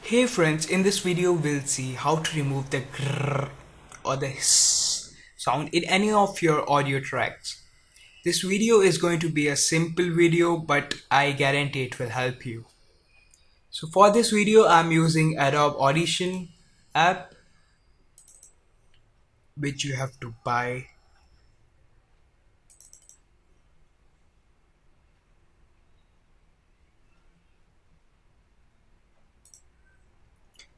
Hey friends, in this video we'll see how to remove the grrr or the hiss sound in any of your audio tracks. This video is going to be a simple video, but I guarantee it will help you. So for this video I'm using Adobe Audition app, which you have to buy.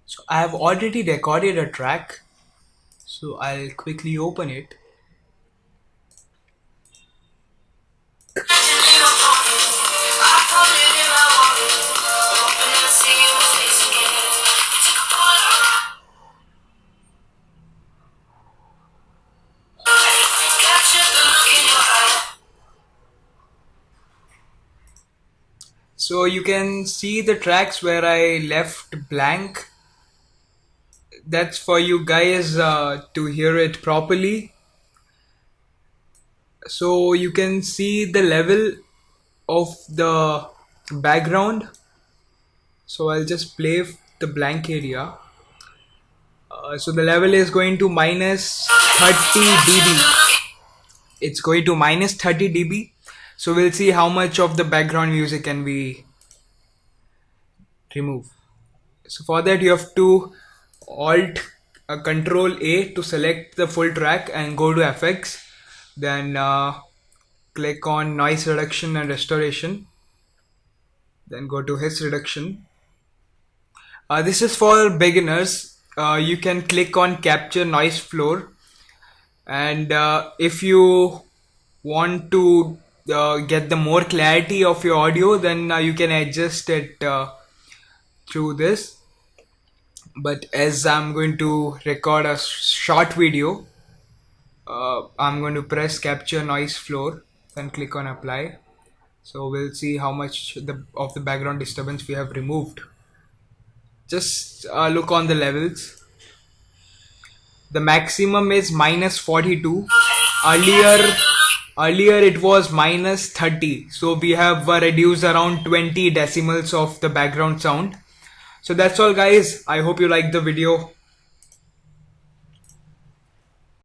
So I have already recorded a track, so I'll quickly open it. So you can see the tracks where I left blank. That's for you guys to hear it properly. So you can see the level of the background. So I'll just play the blank area. So the level is going to minus 30 dB. It's going to minus 30 dB. So we'll see how much of the background music can we remove. So for that you have to Alt Control A to select the full track and go to FX. Then click on noise reduction and restoration. Then go to hiss reduction. This is for beginners. You can click on capture noise floor, and if you want to get the more clarity of your audio, then you can adjust it through this. But as I'm going to record a short video, I'm going to press capture noise floor and click on apply. So we'll see how much of the background disturbance we have removed. Just look on the levels. The maximum is minus 42. Earlier it was minus 30. So we have reduced around 20 decimals of the background sound. So that's all guys. I hope you liked the video.